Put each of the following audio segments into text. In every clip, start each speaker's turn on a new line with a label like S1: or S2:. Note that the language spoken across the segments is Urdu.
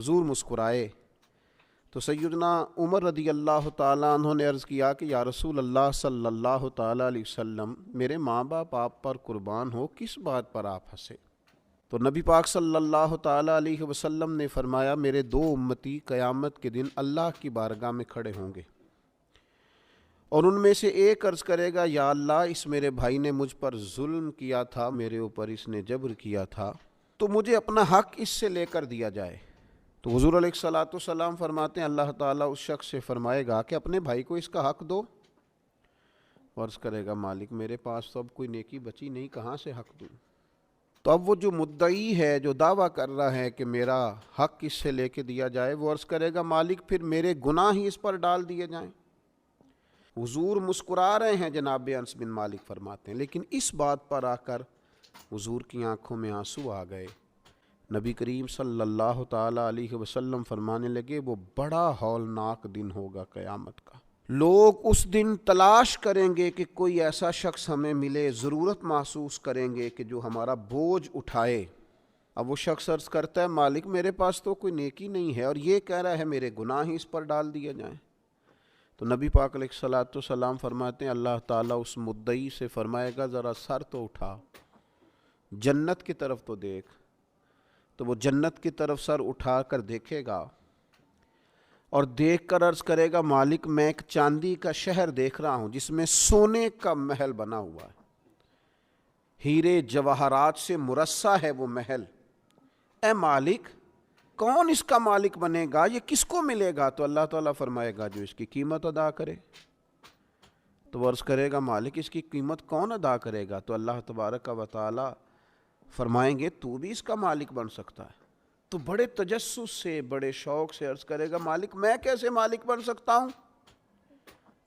S1: حضور مسکرائے تو سیدنا عمر رضی اللہ تعالیٰ عنہ نے عرض کیا کہ یا رسول اللہ صلی اللہ تعالیٰ علیہ وسلم، میرے ماں باپ آپ پر قربان ہو، کس بات پر آپ ہنسے؟ تو نبی پاک صلی اللہ تعالیٰ علیہ وسلم نے فرمایا، میرے دو امتی قیامت کے دن اللہ کی بارگاہ میں کھڑے ہوں گے، اور ان میں سے ایک عرض کرے گا، یا اللہ، اس میرے بھائی نے مجھ پر ظلم کیا تھا، میرے اوپر اس نے جبر کیا تھا، تو مجھے اپنا حق اس سے لے کر دیا جائے۔ تو حضور علیہ الصلوۃ والسلام فرماتے ہیں، اللہ تعالیٰ اس شخص سے فرمائے گا کہ اپنے بھائی کو اس کا حق دو۔ عرض کرے گا، مالک، میرے پاس تو اب کوئی نیکی بچی نہیں، کہاں سے حق دوں؟ تو اب وہ جو مدعی ہے، جو دعویٰ کر رہا ہے کہ میرا حق اس سے لے کے دیا جائے، وہ عرض کرے گا، مالک، پھر میرے گناہ ہی اس پر ڈال دیے جائیں۔ حضور مسکرا رہے ہیں، جناب انس بن مالک فرماتے ہیں، لیکن اس بات پر آ کر حضور کی آنکھوں میں آنسو آ گئے۔ نبی کریم صلی اللہ تعالیٰ علیہ وسلم فرمانے لگے، وہ بڑا ہولناک دن ہوگا قیامت کا۔ لوگ اس دن تلاش کریں گے کہ کوئی ایسا شخص ہمیں ملے، ضرورت محسوس کریں گے کہ جو ہمارا بوجھ اٹھائے۔ اب وہ شخص عرض کرتا ہے، مالک، میرے پاس تو کوئی نیکی نہیں ہے، اور یہ کہہ رہا ہے میرے گناہ ہی اس پر ڈال دیے جائیں۔ تو نبی پاک علیہ الصلوۃ والسلام فرماتے ہیں، اللہ تعالیٰ اس مدعی سے فرمائے گا، ذرا سر تو اٹھا، جنت کی طرف تو دیکھ۔ تو وہ جنت کی طرف سر اٹھا کر دیکھے گا، اور دیکھ کر عرض کرے گا، مالک، میں ایک چاندی کا شہر دیکھ رہا ہوں جس میں سونے کا محل بنا ہوا ہے، ہیرے جواہرات سے مرصع ہے وہ محل۔ اے مالک، کون اس کا مالک بنے گا؟ یہ کس کو ملے گا؟ تو اللہ تعالیٰ فرمائے گا، جو اس کی قیمت ادا کرے۔ تو وہ عرض کرے گا، مالک، اس کی قیمت کون ادا کرے گا؟ تو اللہ تبارک و تعالیٰ فرمائیں گے، تو بھی اس کا مالک بن سکتا ہے۔ تو بڑے تجسس سے، بڑے شوق سے عرض کرے گا، مالک، میں کیسے مالک بن سکتا ہوں؟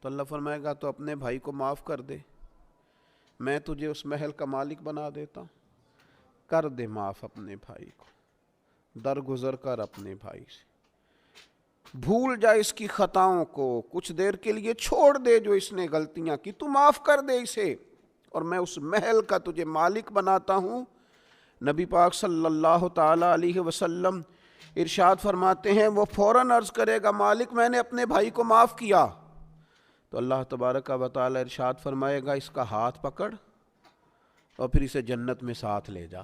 S1: تو اللہ فرمائے گا، تو اپنے بھائی کو معاف کر دے، میں تجھے اس محل کا مالک بنا دیتا ہوں۔ کر دے معاف اپنے بھائی کو، درگزر کر اپنے بھائی سے، بھول جا اس کی خطاؤں کو، کچھ دیر کے لیے چھوڑ دے جو اس نے غلطیاں کی، تو معاف کر دے اسے، اور میں اس محل کا تجھے مالک بناتا ہوں۔ نبی پاک صلی اللہ تعالیٰ علیہ وسلم ارشاد فرماتے ہیں، وہ فوراً عرض کرے گا، مالک، میں نے اپنے بھائی کو معاف کیا۔ تو اللہ تبارک و تعالیٰ ارشاد فرمائے گا، اس کا ہاتھ پکڑ اور پھر اسے جنت میں ساتھ لے جا۔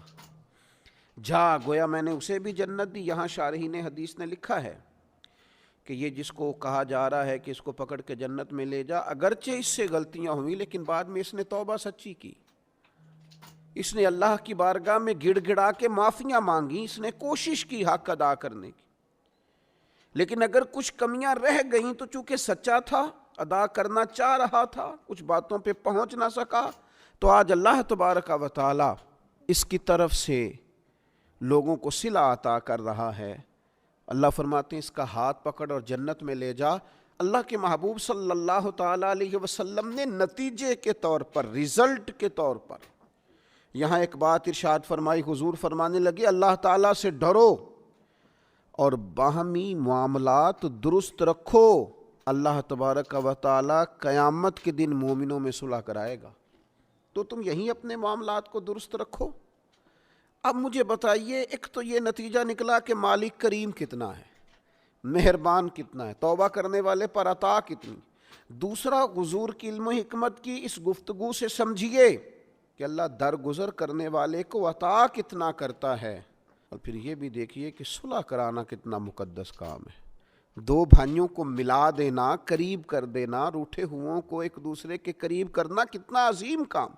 S1: جا، گویا میں نے اسے بھی جنت دی۔ یہاں شارحین حدیث نے لکھا ہے کہ یہ جس کو کہا جا رہا ہے کہ اس کو پکڑ کے جنت میں لے جا، اگرچہ اس سے غلطیاں ہوئیں، لیکن بعد میں اس نے توبہ سچی کی، اس نے اللہ کی بارگاہ میں گڑ گڑا کے معافیاں مانگی، اس نے کوشش کی حق ادا کرنے کی۔ لیکن اگر کچھ کمیاں رہ گئیں تو چونکہ سچا تھا، ادا کرنا چاہ رہا تھا، کچھ باتوں پہ پہنچ نہ سکا، تو آج اللہ تبارک و تعالی اس کی طرف سے لوگوں کو صلہ عطا کر رہا ہے۔ اللہ فرماتے ہیں، اس کا ہاتھ پکڑ اور جنت میں لے جا۔ اللہ کے محبوب صلی اللہ تعالیٰ علیہ وسلم نے نتیجے کے طور پر، رزلٹ کے طور پر یہاں ایک بات ارشاد فرمائی۔ حضور فرمانے لگے، اللہ تعالیٰ سے ڈرو اور باہمی معاملات درست رکھو، اللہ تبارک و تعالیٰ قیامت کے دن مومنوں میں صلح کرائے گا۔ تو تم یہیں اپنے معاملات کو درست رکھو۔ اب مجھے بتائیے، ایک تو یہ نتیجہ نکلا کہ مالک کریم کتنا ہے، مہربان کتنا ہے، توبہ کرنے والے پر عطا کتنی۔ دوسرا، حضور کی علم و حکمت کی اس گفتگو سے سمجھیے کہ اللہ درگزر کرنے والے کو عطا کتنا کرتا ہے، اور پھر یہ بھی دیکھیے کہ صلح کرانا کتنا مقدس کام ہے۔ دو بھائیوں کو ملا دینا، قریب کر دینا، روٹھے ہوئوں کو ایک دوسرے کے قریب کرنا کتنا عظیم کام۔